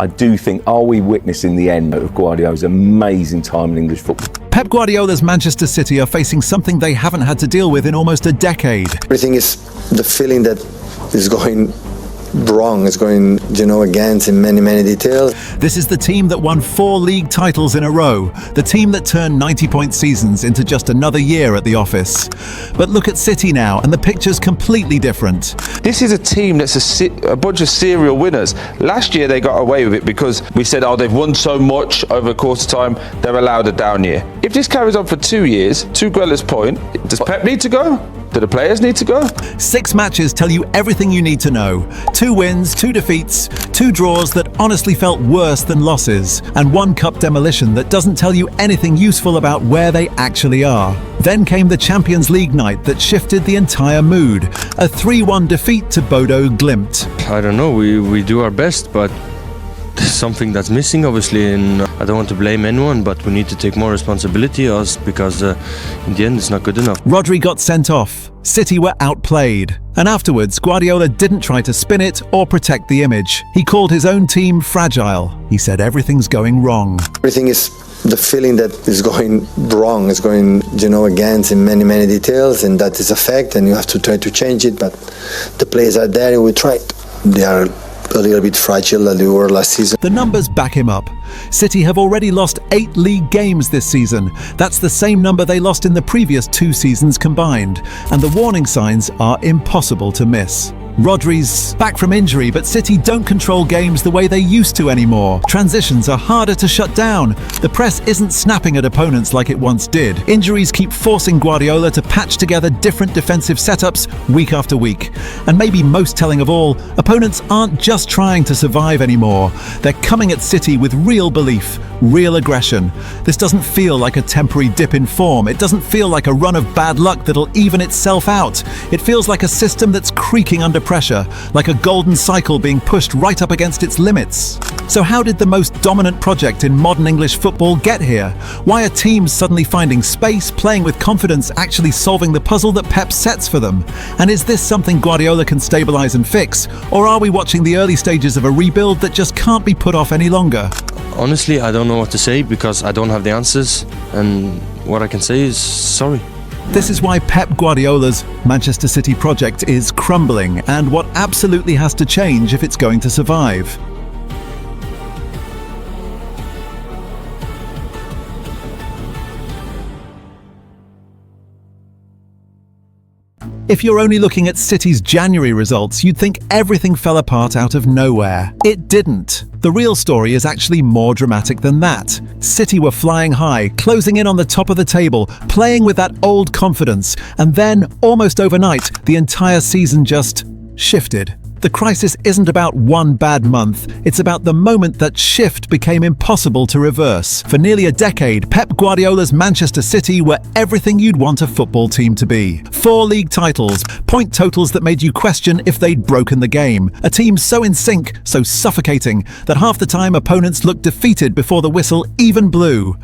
I do think, are we witnessing the end of Guardiola's amazing time in English football? Pep Guardiola's Manchester City are facing something they haven't had to deal with in almost a decade. Everything is the feeling that is going wrong, is going, against in many details. This is the team that won 4 league titles in a row, the team that turned 90-point seasons into just another year at the office. But look at City now, and the picture's completely different. This is a team that's a bunch of serial winners. Last year they got away with it because we said, they've won so much over a course of time, they're allowed a down year. If this carries on for 2 years, to Guella's point, does Pep need to go? Do the players need to go? 6 matches tell you everything you need to know. 2 wins, 2 defeats, 2 draws that honestly felt worse than losses, and 1 cup demolition that doesn't tell you anything useful about where they actually are. Then came the Champions League night that shifted the entire mood. A 3-1 defeat to Bodo Glimt. I don't know, we do our best, but there's something that's missing, obviously, and I don't want to blame anyone, but we need to take more responsibility because in the end it's not good enough. Rodri got sent off. City were outplayed. And afterwards, Guardiola didn't try to spin it or protect the image. He called his own team fragile. He said everything's going wrong. Everything is the feeling that is going wrong, is going, against in many details, and that is a fact, and you have to try to change it, but the players are there and we tried. They are a little bit fragile as they were last season. The numbers back him up. City have already lost 8 league games this season. That's the same number they lost in the previous 2 seasons combined. And the warning signs are impossible to miss. Rodri's back from injury, but City don't control games the way they used to anymore. Transitions are harder to shut down. The press isn't snapping at opponents like it once did. Injuries keep forcing Guardiola to patch together different defensive setups week after week. And maybe most telling of all, opponents aren't just trying to survive anymore. They're coming at City with real belief, real aggression. This doesn't feel like a temporary dip in form. It doesn't feel like a run of bad luck that'll even itself out. It feels like a system that's creaking under pressure, like a golden cycle being pushed right up against its limits. So how did the most dominant project in modern English football get here? Why are teams suddenly finding space, playing with confidence, actually solving the puzzle that Pep sets for them? And is this something Guardiola can stabilize and fix? Or are we watching the early stages of a rebuild that just can't be put off any longer? Honestly, I don't know what to say because I don't have the answers, and what I can say is sorry. This is why Pep Guardiola's Manchester City project is crumbling, and what absolutely has to change if it's going to survive. If you're only looking at City's January results, you'd think everything fell apart out of nowhere. It didn't. The real story is actually more dramatic than that. City were flying high, closing in on the top of the table, playing with that old confidence, and then, almost overnight, the entire season just shifted. The crisis isn't about one bad month, it's about the moment that shift became impossible to reverse. For nearly a decade, Pep Guardiola's Manchester City were everything you'd want a football team to be. 4 league titles, point totals that made you question if they'd broken the game. A team so in sync, so suffocating, that half the time opponents looked defeated before the whistle even blew.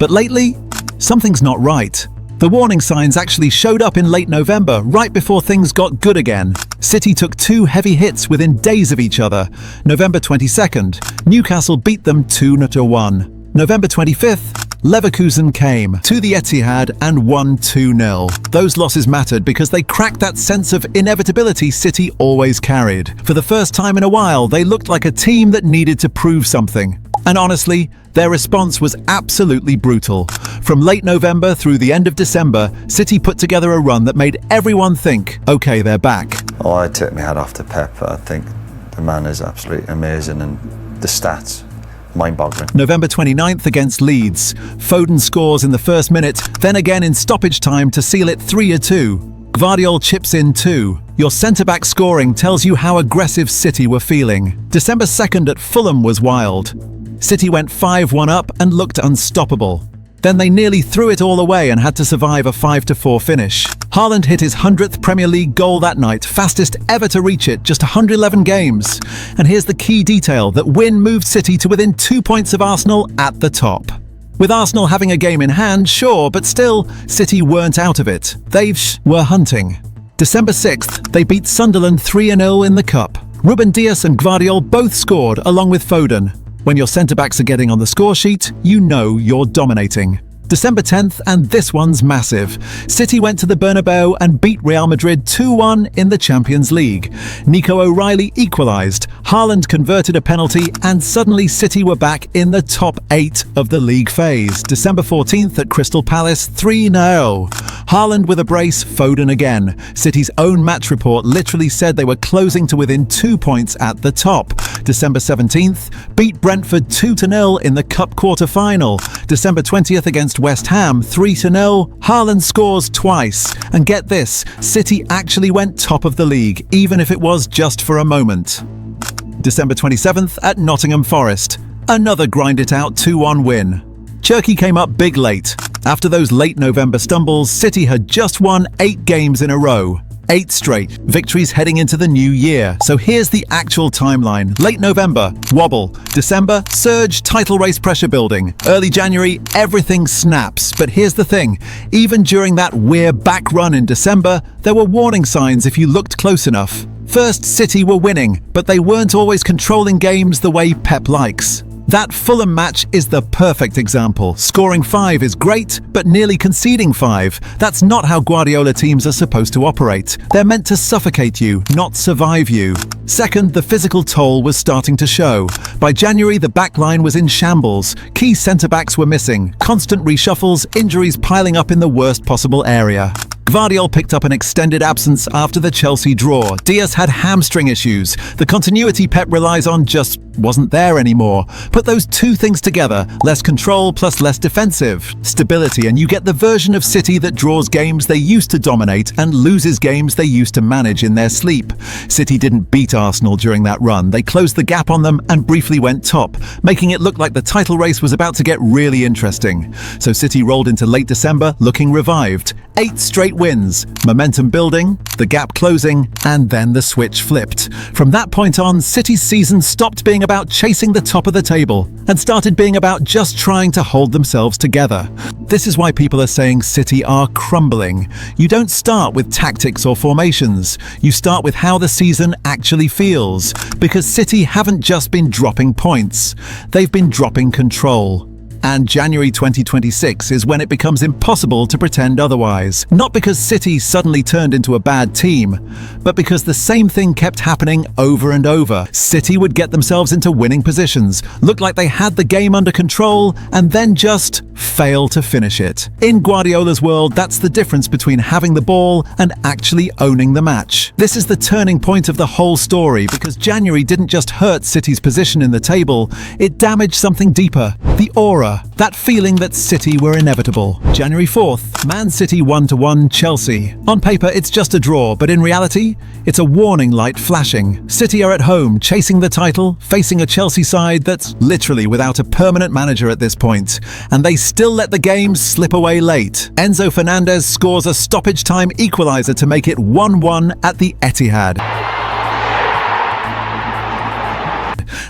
But lately, something's not right. The warning signs actually showed up in late November, right before things got good again. City took 2 heavy hits within days of each other. November 22nd, Newcastle beat them 2-1. November 25th, Leverkusen came to the Etihad and won 2-0. Those losses mattered because they cracked that sense of inevitability City always carried. For the first time in a while, they looked like a team that needed to prove something. And honestly, their response was absolutely brutal. From late November through the end of December, City put together a run that made everyone think, okay, they're back. Oh, I took my hat off to Pep. I think the man is absolutely amazing, and the stats, mind-boggling. November 29th against Leeds. Foden scores in the first minute, then again in stoppage time to seal it 3-2. Gvardiol chips in 2. Your centre-back scoring tells you how aggressive City were feeling. December 2nd at Fulham was wild. City went 5-1 up and looked unstoppable. Then they nearly threw it all away and had to survive a 5-4 finish. Haaland hit his 100th Premier League goal that night, fastest ever to reach it, just 111 games. And here's the key detail: that win moved City to within 2 points of Arsenal at the top. With Arsenal having a game in hand, sure, but still, City weren't out of it. They were hunting. December 6th, they beat Sunderland 3-0 in the Cup. Ruben Dias and Guardiola both scored along with Foden. When your centre-backs are getting on the score sheet, you know you're dominating. December 10th, and this one's massive. City went to the Bernabeu and beat Real Madrid 2-1 in the Champions League. Nico O'Reilly equalised, Haaland converted a penalty, and suddenly City were back in the top 8 of the league phase. December 14th at Crystal Palace, 3-0. Haaland with a brace, Foden again. City's own match report literally said they were closing to within 2 points at the top. December 17th, beat Brentford 2-0 in the Cup quarter-final. December 20th against West Ham 3-0. Haaland scores twice. And get this, City actually went top of the league, even if it was just for a moment. December 27th at Nottingham Forest. Another grind-it-out 2-1 win. Cherki came up big late. After those late November stumbles, City had just won 8 games in a row. 8 straight victories heading into the new year. So here's the actual timeline. Late November, wobble. December, surge, title race pressure building. Early January, everything snaps. But here's the thing. Even during that we're back run in December, there were warning signs if you looked close enough. First, City were winning, but they weren't always controlling games the way Pep likes. That Fulham match is the perfect example. Scoring 5 is great, but nearly conceding 5. That's not how Guardiola teams are supposed to operate. They're meant to suffocate you, not survive you. Second, the physical toll was starting to show. By January, the backline was in shambles. Key centre-backs were missing. Constant reshuffles, injuries piling up in the worst possible area. Guardiola picked up an extended absence after the Chelsea draw. Dias had hamstring issues. The continuity Pep relies on just wasn't there anymore. Put those two things together, less control plus less defensive stability, and you get the version of City that draws games they used to dominate and loses games they used to manage in their sleep. City didn't beat Arsenal during that run. They closed the gap on them and briefly went top, making it look like the title race was about to get really interesting. So City rolled into late December looking revived. 8 straight wins, momentum building, the gap closing, and then the switch flipped. From that point on, City's season stopped being about chasing the top of the table and started being about just trying to hold themselves together. This is why people are saying City are crumbling. You don't start with tactics or formations. You start with how the season actually feels. Because City haven't just been dropping points. They've been dropping control. And January 2026 is when it becomes impossible to pretend otherwise. Not because City suddenly turned into a bad team, but because the same thing kept happening over and over. City would get themselves into winning positions, look like they had the game under control, and then just fail to finish it. In Guardiola's world, that's the difference between having the ball and actually owning the match. This is the turning point of the whole story, because January didn't just hurt City's position in the table, it damaged something deeper, the aura. That feeling that City were inevitable. January 4th, Man City 1-1 Chelsea. On paper, it's just a draw, but in reality, it's a warning light flashing. City are at home, chasing the title, facing a Chelsea side that's literally without a permanent manager at this point. And they still let the game slip away late. Enzo Fernandez scores a stoppage time equaliser to make it 1-1 at the Etihad.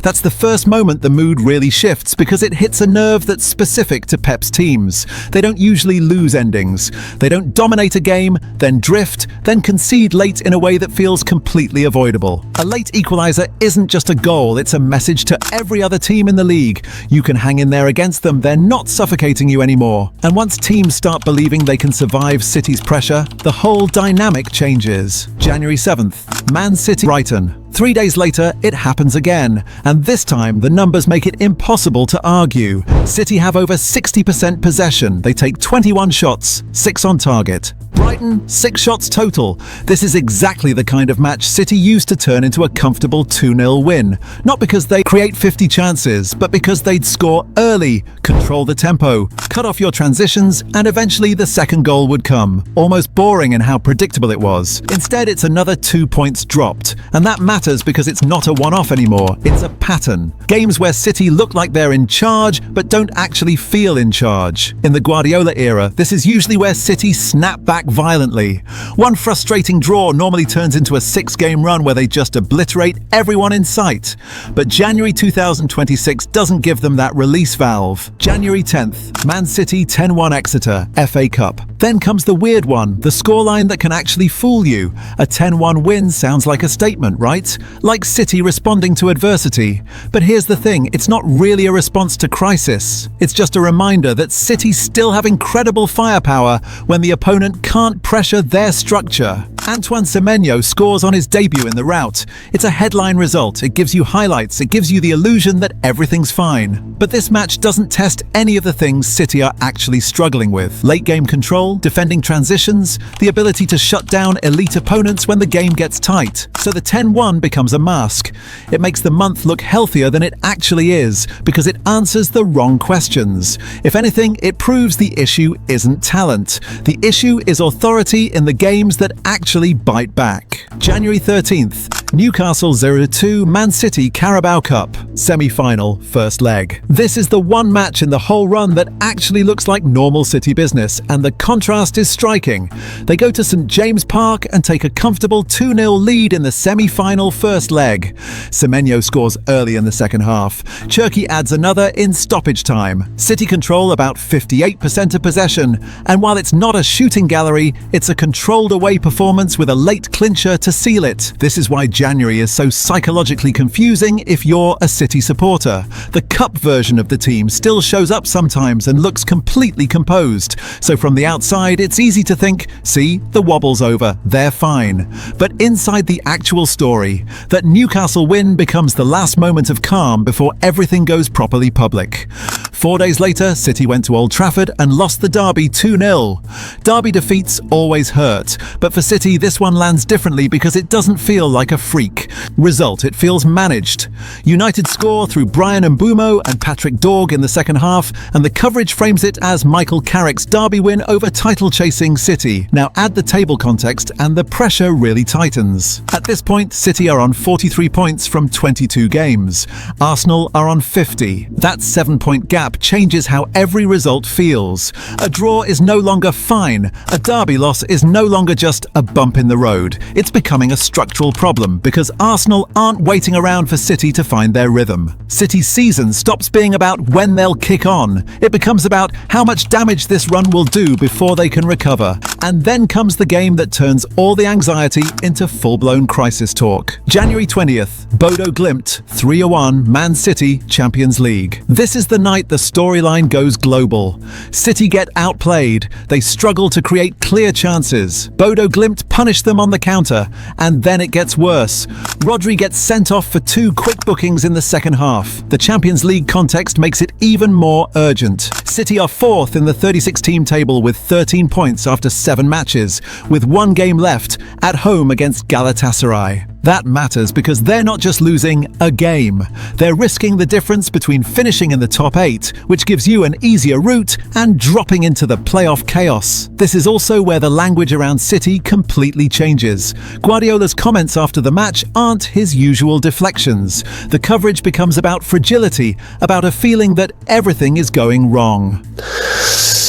That's the first moment the mood really shifts because it hits a nerve that's specific to Pep's teams. They don't usually lose endings. They don't dominate a game, then drift, then concede late in a way that feels completely avoidable. A late equaliser isn't just a goal, it's a message to every other team in the league. You can hang in there against them, they're not suffocating you anymore. And once teams start believing they can survive City's pressure, the whole dynamic changes. January 7th, Man City Brighton. 3 days later, it happens again, and this time the numbers make it impossible to argue. City have over 60% possession. They take 21 shots, 6 on target. Brighton, 6 shots total. This is exactly the kind of match City used to turn into a comfortable 2-0 win. Not because they create 50 chances, but because they'd score early, control the tempo, cut off your transitions, and eventually the second goal would come. Almost boring in how predictable it was. Instead, it's another 2 points dropped, and that matters because it's not a one-off anymore. It's a pattern. Games where City look like they're in charge, but don't actually feel in charge. In the Guardiola era, this is usually where City snap back violently. One frustrating draw normally turns into a 6-game run where they just obliterate everyone in sight. But January 2026 doesn't give them that release valve. January 10th, Man City 10-1 Exeter, FA Cup. Then comes the weird one, the scoreline that can actually fool you. A 10-1 win sounds like a statement, right? Like City responding to adversity. But here's the thing, it's not really a response to crisis. It's just a reminder that City still have incredible firepower when the opponent can't pressure their structure. Antoine Semenyo scores on his debut in the rout. It's a headline result, it gives you highlights, it gives you the illusion that everything's fine. But this match doesn't test any of the things City are actually struggling with. Late game control, defending transitions, the ability to shut down elite opponents when the game gets tight. So the 10-1 becomes a mask. It makes the month look healthier than it actually is, because it answers the wrong questions. If anything, it proves the issue isn't talent. The issue is authority in the games that actually bite back. January 13th, Newcastle 0-2 Man City Carabao Cup, semi-final, first leg. This is the one match in the whole run that actually looks like normal City business, and the contrast is striking. They go to St James Park and take a comfortable 2-0 lead in the semi-final first leg. Semenyo scores early in the second half. Cherki adds another in stoppage time. City control about 58% of possession, and while it's not a shooting gallery, it's a controlled away performance with a late clincher to seal it. This is why January is so psychologically confusing if you're a City supporter. The cup version of the team still shows up sometimes and looks completely composed. So from the outside, it's easy to think, see, the wobble's over, they're fine. But inside the actual story, that Newcastle win becomes the last moment of calm before everything goes properly public. 4 days later, City went to Old Trafford and lost the derby 2-0. Derby defeats always hurt, but for City this one lands differently because it doesn't feel like a freak. Result, it feels managed. United score through Brian Mbeumo and Patrick Dorg in the second half, and the coverage frames it as Michael Carrick's derby win over title-chasing City. Now add the table context and the pressure really tightens. At this point, City are on 43 points from 22 games. Arsenal are on 50. That 7-point gap changes how every result feels. A draw is no longer fine. A derby loss is no longer just a bump in the road. It's becoming a structural problem because Arsenal aren't waiting around for City to find their rhythm. City's season stops being about when they'll kick on. It becomes about how much damage this run will do before they can recover. And then comes the game that turns all the anxiety into full-blown crisis talk. January 20th, Bodo Glimt 3-1 Man City Champions League. This is the night the storyline goes global. City get outplayed. They struggle to create clear chances. Bodo Glimt punish them on the counter, and then it gets worse. Rodri gets sent off for 2 quick bookings in the second half. The Champions League context makes it even more urgent. City are 4th in the 36-team table with 13 points after 7 matches, with 1 game left at home against Galatasaray. That matters because they're not just losing a game. They're risking the difference between finishing in the top 8, which gives you an easier route, and dropping into the playoff chaos. This is also where the language around City completely changes. Guardiola's comments after the match aren't his usual deflections. The coverage becomes about fragility, about a feeling that everything is going wrong.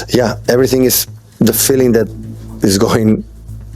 Yeah, everything is the feeling that is going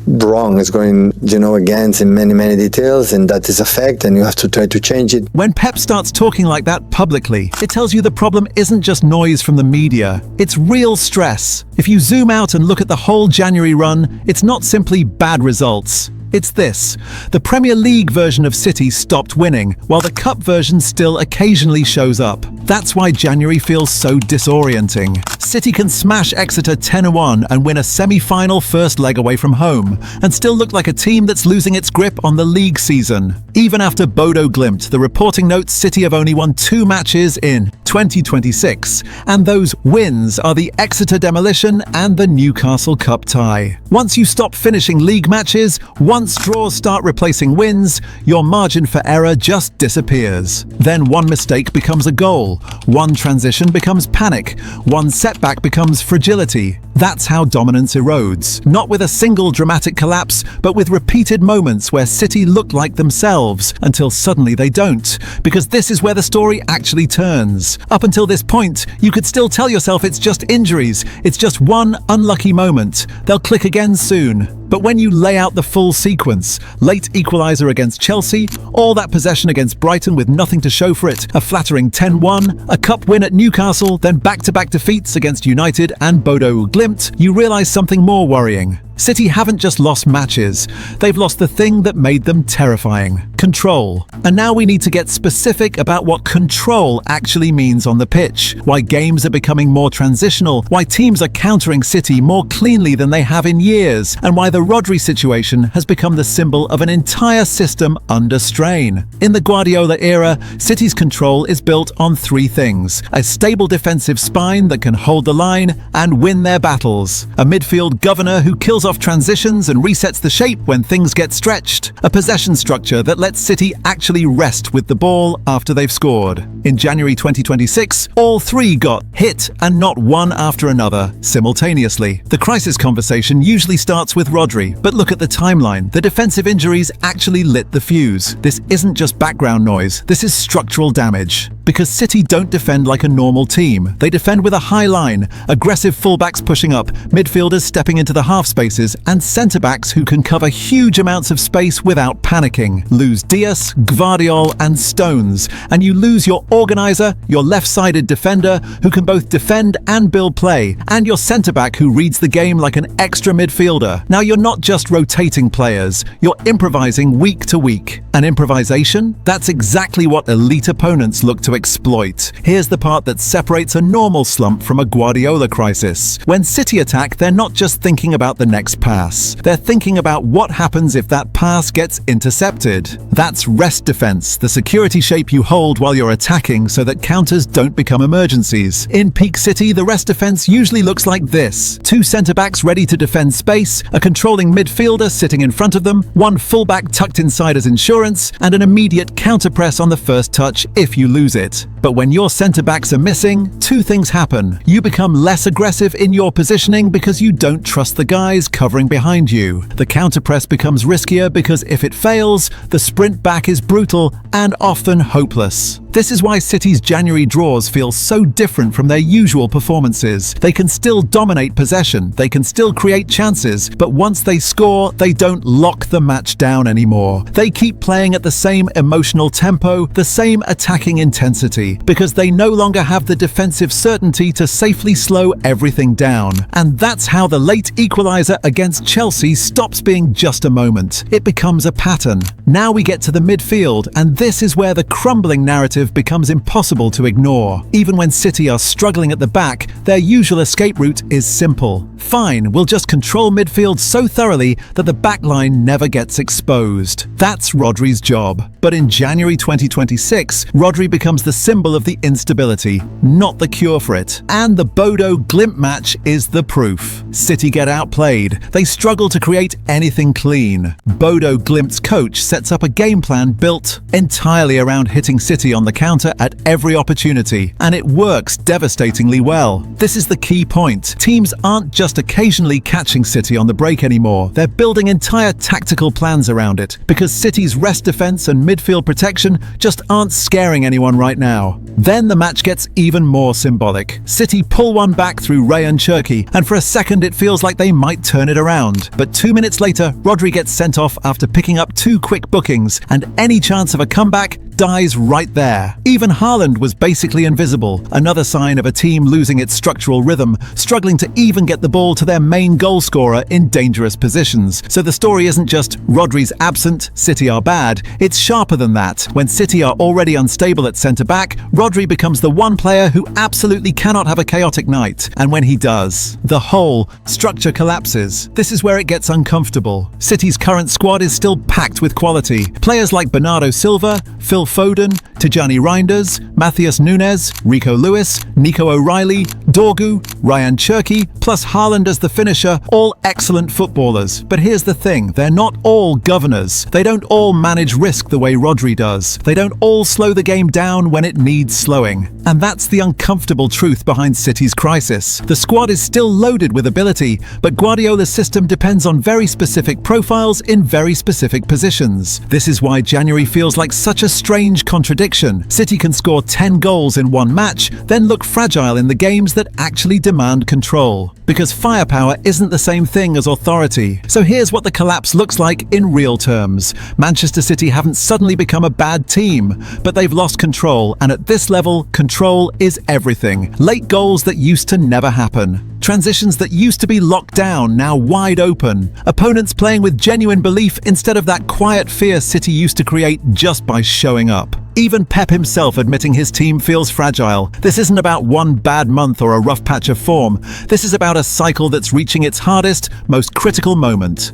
wrong, it's going, against in many details, and that is a fact, and you have to try to change it. When Pep starts talking like that publicly, it tells you the problem isn't just noise from the media, it's real stress. If you zoom out and look at the whole January run, it's not simply bad results. It's this. The Premier League version of City stopped winning, while the Cup version still occasionally shows up. That's why January feels so disorienting. City can smash Exeter 10-1 and win a semi-final first leg away from home, and still look like a team that's losing its grip on the league season. Even after Bodo Glimt, the reporting notes City have only won 2 matches in 2026, and those wins are the Exeter demolition and the Newcastle Cup tie. Once you stop finishing league matches, once draws start replacing wins, your margin for error just disappears. Then one mistake becomes a goal, one transition becomes panic, one setback becomes fragility. That's how dominance erodes. Not with a single dramatic collapse, but with repeated moments where City look like themselves, until suddenly they don't. Because this is where the story actually turns. Up until this point, you could still tell yourself it's just injuries, it's just one unlucky moment. They'll click again soon. But when you lay out the full sequence, late equaliser against Chelsea, all that possession against Brighton with nothing to show for it, a flattering 10-1, a cup win at Newcastle, then back-to-back defeats against United and Bodo Glimt, you realise something more worrying. City haven't just lost matches, they've lost the thing that made them terrifying: control. And now we need to get specific about what control actually means on the pitch, why games are becoming more transitional, why teams are countering City more cleanly than they have in years, and why the Rodri situation has become the symbol of an entire system under strain. In the Guardiola era, City's control is built on three things: a stable defensive spine that can hold the line and win their battles, a midfield governor who kills off transitions and resets the shape when things get stretched, a possession structure that lets City actually rest with the ball after they've scored. In January 2026, all three got hit, and not one after another, simultaneously. The crisis conversation usually starts with Rodri, but look at the timeline. The defensive injuries actually lit the fuse. This isn't just background noise, this is structural damage. Because City don't defend like a normal team. They defend with a high line, aggressive fullbacks pushing up, midfielders stepping into the half spaces, and centre-backs who can cover huge amounts of space without panicking. Lose Dias, Gvardiol and Stones, and you lose your organiser, your left-sided defender who can both defend and build play, and your centre-back who reads the game like an extra midfielder. Now you're not just rotating players, you're improvising week to week. And improvisation? That's exactly what elite opponents look to exploit. Here's the part that separates a normal slump from a Guardiola crisis. When City attack, they're not just thinking about the next pass. They're thinking about what happens if that pass gets intercepted. That's rest defense, the security shape you hold while you're attacking so that counters don't become emergencies. In peak City, the rest defense usually looks like this: two centre-backs ready to defend space, a controlling midfielder sitting in front of them, one fullback tucked inside as insurance, and an immediate counter-press on the first touch if you lose it. But when your centre-backs are missing, two things happen. You become less aggressive in your positioning because you don't trust the guys covering behind you. The counter-press becomes riskier because if it fails, the sprint back is brutal and often hopeless. This is why City's January draws feel so different from their usual performances. They can still dominate possession, they can still create chances, but once they score, they don't lock the match down anymore. They keep playing at the same emotional tempo, the same attacking intensity, because they no longer have the defensive certainty to safely slow everything down. And that's how the late equaliser against Chelsea stops being just a moment. It becomes a pattern. Now we get to the midfield, and this is where the crumbling narrative becomes impossible to ignore. Even when City are struggling at the back, their usual escape route is simple. Fine, we'll just control midfield so thoroughly that the backline never gets exposed. That's Rodri's job. But in January 2026, Rodri becomes the symbol of the instability, not the cure for it. And the Bodo Glimt match is the proof. City get outplayed. They struggle to create anything clean. Bodo Glimt's coach sets up a game plan built entirely around hitting City on the counter at every opportunity, and it works devastatingly well. This is the key point. Teams aren't just occasionally catching City on the break anymore. They're building entire tactical plans around it, because City's rest defense and midfield protection just aren't scaring anyone right now. Then the match gets even more symbolic. City pull one back through Ray and Cherki, and for a second it feels like they might turn it around. But 2 minutes later, Rodri gets sent off after picking up two quick bookings, and any chance of a comeback dies right there. Even Haaland was basically invisible, another sign of a team losing its structural rhythm, struggling to even get the ball to their main goal scorer in dangerous positions. So the story isn't just Rodri's absent, City are bad, it's sharper than that. When City are already unstable at centre-back, Rodri becomes the one player who absolutely cannot have a chaotic night. And when he does, the whole structure collapses. This is where it gets uncomfortable. City's current squad is still packed with quality. Players like Bernardo Silva, Phil Foden, Tijani Reinders, Matthias Nunes, Rico Lewis, Nico O'Reilly, Dorgu, Ryan Cherki, plus Haaland as the finisher, all excellent footballers. But here's the thing, they're not all governors. They don't all manage risk the way Rodri does. They don't all slow the game down when it needs slowing. And that's the uncomfortable truth behind City's crisis. The squad is still loaded with ability, but Guardiola's system depends on very specific profiles in very specific positions. This is why January feels like such a strange contradiction. City can score 10 goals in one match, then look fragile in the games that actually demand control. Because firepower isn't the same thing as authority. So here's what the collapse looks like in real terms. Manchester City haven't suddenly become a bad team, but they've lost control, and at this level, control is everything. Late goals that used to never happen. Transitions that used to be locked down, now wide open. Opponents playing with genuine belief instead of that quiet fear City used to create just by showing up. Even Pep himself admitting his team feels fragile. This isn't about one bad month or a rough patch of form. This is about a cycle that's reaching its hardest, most critical moment.